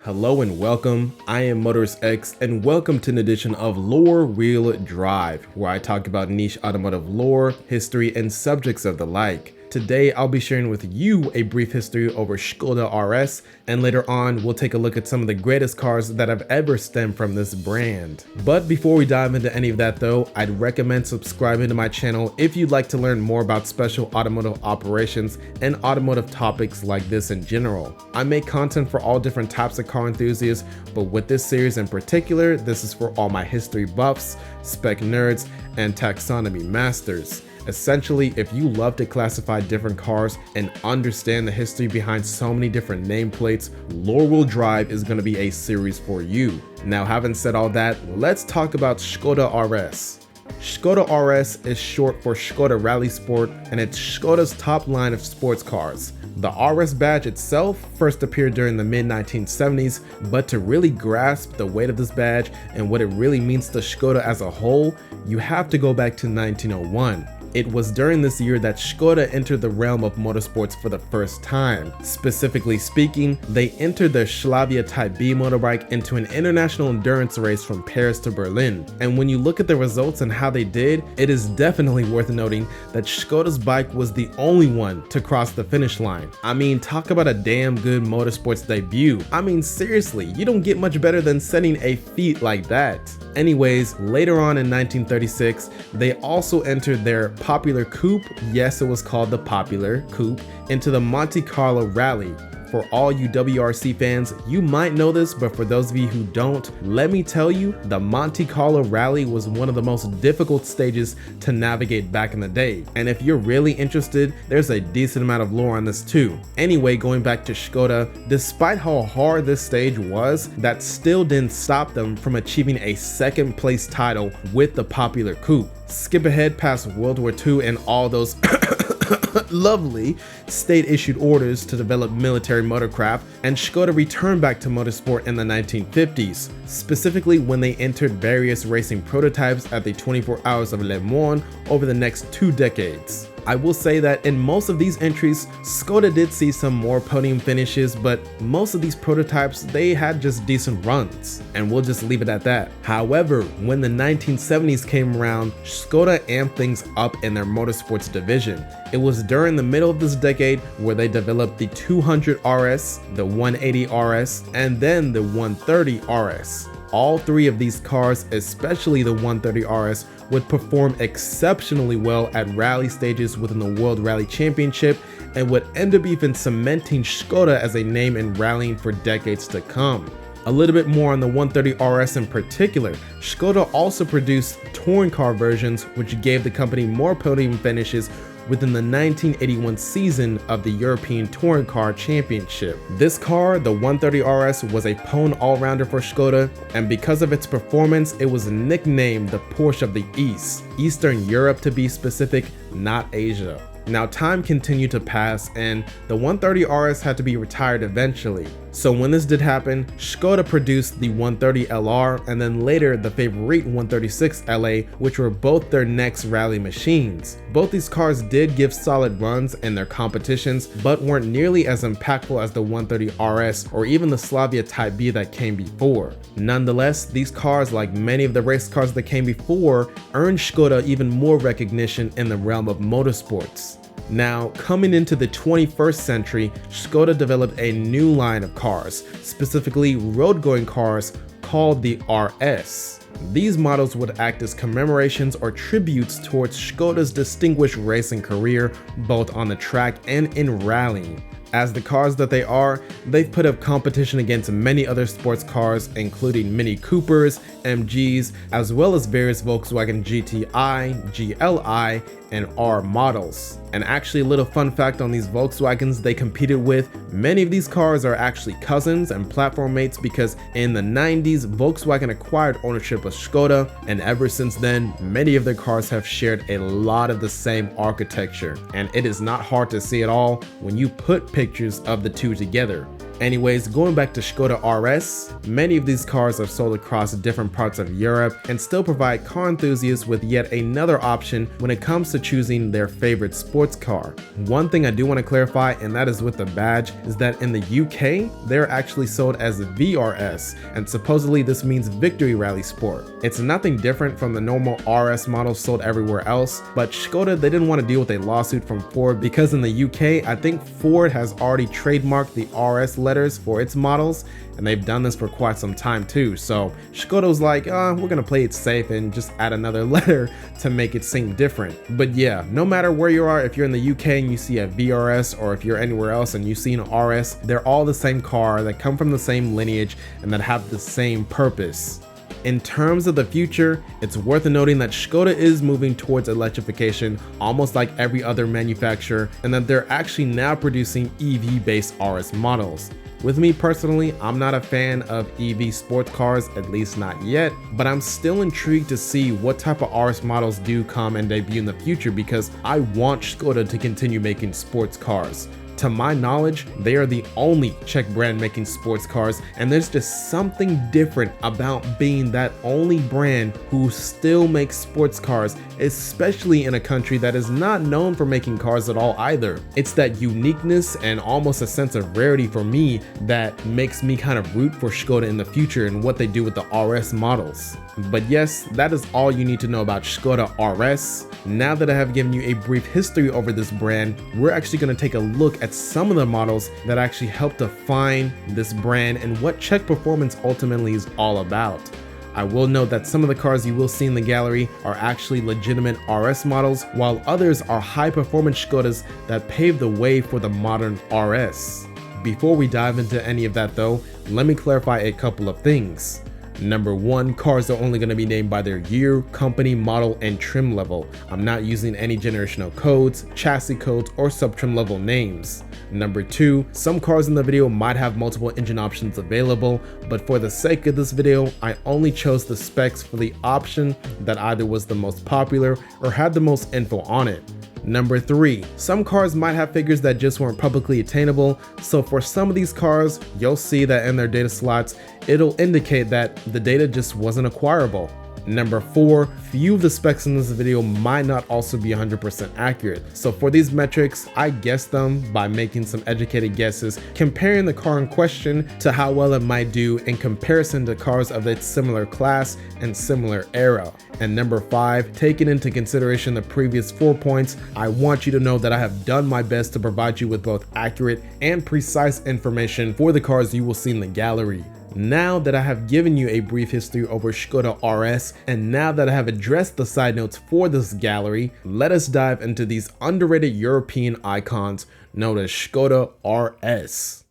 Hello and welcome, I am MotoristX and welcome to an edition of Lore Wheel Drive, where I talk about niche automotive lore, history, and subjects of the like. Today I'll be sharing with you a brief history over Skoda RS, and later on we'll take a look at some of the greatest cars that have ever stemmed from this brand. But before we dive into any of that though, I'd recommend subscribing to my channel if you'd like to learn more about special automotive operations and automotive topics like this in general. I make content for all different types of car enthusiasts, but with this series in particular, this is for all my history buffs, spec nerds, and taxonomy masters. Essentially, if you love to classify different cars and understand the history behind so many different nameplates, Lore Wheel Drive is going to be a series for you. Now, having said all that, let's talk about Skoda RS. Skoda RS is short for Skoda Rally Sport, and it's Skoda's top line of sports cars. The RS badge itself first appeared during the mid-1970s, but to really grasp the weight of this badge and what it really means to Skoda as a whole, you have to go back to 1901. It was during this year that Skoda entered the realm of motorsports for the first time. Specifically speaking, they entered their Slavia Type B motorbike into an international endurance race from Paris to Berlin. And when you look at the results and how they did, it is definitely worth noting that Skoda's bike was the only one to cross the finish line. I mean, talk about a damn good motorsports debut. I mean, seriously, you don't get much better than setting a feat like that. Anyways, later on in 1936, they also entered their popular coupe, yes it was called the popular coupe, into the Monte Carlo Rally. For all you WRC fans, you might know this, but for those of you who don't, let me tell you, the Monte Carlo Rally was one of the most difficult stages to navigate back in the day. And if you're really interested, there's a decent amount of lore on this too. Anyway, going back to Skoda, despite how hard this stage was, that still didn't stop them from achieving a second place title with the popular coupe. Skip ahead past World War II and all those lovely state-issued orders to develop military motorcraft, and Skoda returned back to motorsport in the 1950s, specifically when they entered various racing prototypes at the 24 Hours of Le Mans over the next 2 decades. I will say that in most of these entries, Skoda did see some more podium finishes, but most of these prototypes, they had just decent runs, and we'll just leave it at that. However, when the 1970s came around, Skoda amped things up in their motorsports division. It was during the middle of this decade where they developed the 200 RS, the 180 RS, and then the 130 RS. All three of these cars, especially the 130 RS, would perform exceptionally well at rally stages within the World Rally Championship and would end up even cementing Skoda as a name in rallying for decades to come. A little bit more on the 130 RS in particular, Skoda also produced touring car versions which gave the company more podium finishes within the 1981 season of the European Touring Car Championship. This car, the 130 RS, was a Pone all-rounder for Skoda, and because of its performance, it was nicknamed the Porsche of the East, Eastern Europe to be specific, not Asia. Now time continued to pass and the 130 RS had to be retired eventually. So when this did happen, Skoda produced the 130 LR and then later the favorite 136 LA, which were both their next rally machines. Both these cars did give solid runs in their competitions, but weren't nearly as impactful as the 130 RS or even the Slavia Type B that came before. Nonetheless, these cars, like many of the race cars that came before, earned Skoda even more recognition in the realm of motorsports. Now, coming into the 21st century, Skoda developed a new line of cars, specifically road-going cars called the RS. These models would act as commemorations or tributes towards Skoda's distinguished racing career, both on the track and in rallying. As the cars that they are, they've put up competition against many other sports cars, including Mini Coopers, MGs, as well as various Volkswagen GTI, GLI, and R models. And actually, a little fun fact on these Volkswagens they competed with, many of these cars are actually cousins and platform mates because in the 90s, Volkswagen acquired ownership of Skoda, and ever since then, many of their cars have shared a lot of the same architecture. And it is not hard to see at all when you put pictures of the two together. Anyways, going back to Skoda RS, many of these cars are sold across different parts of Europe and still provide car enthusiasts with yet another option when it comes to choosing their favorite sports car. One thing I do want to clarify, and that is with the badge, is that in the UK, they're actually sold as VRS, and supposedly this means Victory Rally Sport. It's nothing different from the normal RS models sold everywhere else, but Skoda, they didn't want to deal with a lawsuit from Ford because in the UK, I think Ford has already trademarked the RS letters for its models, and they've done this for quite some time too. So Skoda's like, we're gonna play it safe and just add another letter to make it seem different. But yeah, no matter where you are, if you're in the UK and you see a VRS, or if you're anywhere else and you see an RS, they're all the same car that come from the same lineage and that have the same purpose. In terms of the future, it's worth noting that Skoda is moving towards electrification almost like every other manufacturer, and that they're actually now producing EV-based RS models. With me personally, I'm not a fan of EV sports cars, at least not yet, but I'm still intrigued to see what type of RS models do come and debut in the future because I want Skoda to continue making sports cars. To my knowledge, they are the only Czech brand making sports cars, and there's just something different about being that only brand who still makes sports cars, especially in a country that is not known for making cars at all either. It's that uniqueness and almost a sense of rarity for me that makes me kind of root for Skoda in the future and what they do with the RS models. But yes, that is all you need to know about Skoda RS. Now that I have given you a brief history over this brand, we're actually going to take a look at some of the models that actually help define this brand and what Czech performance ultimately is all about. I will note that some of the cars you will see in the gallery are actually legitimate RS models, while others are high-performance Skodas that pave the way for the modern RS. Before we dive into any of that though, let me clarify a couple of things. Number one, cars are only going to be named by their year, company, model, and trim level. I'm not using any generational codes, chassis codes, or sub-trim level names. Number two, some cars in the video might have multiple engine options available, but for the sake of this video, I only chose the specs for the option that either was the most popular or had the most info on it. Number three, some cars might have figures that just weren't publicly attainable, so for some of these cars, you'll see that in their data slots, it'll indicate that the data just wasn't acquirable. Number four, few of the specs in this video might not also be 100% accurate. So for these metrics, I guessed them by making some educated guesses, comparing the car in question to how well it might do in comparison to cars of its similar class and similar era. And number five, taking into consideration the previous 4 points, I want you to know that I have done my best to provide you with both accurate and precise information for the cars you will see in the gallery. Now that I have given you a brief history over Skoda RS, and now that I have addressed the side notes for this gallery, let us dive into these underrated European icons known as Skoda RS.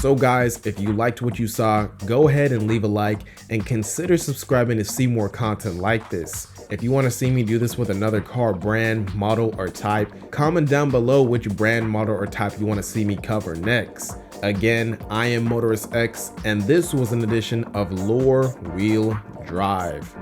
So guys, if you liked what you saw, go ahead and leave a like and consider subscribing to see more content like this. If you want to see me do this with another car brand, model, or type, comment down below which brand, model, or type you want to see me cover next. Again, I am MotoristX, and this was an edition of Lore Wheel Drive.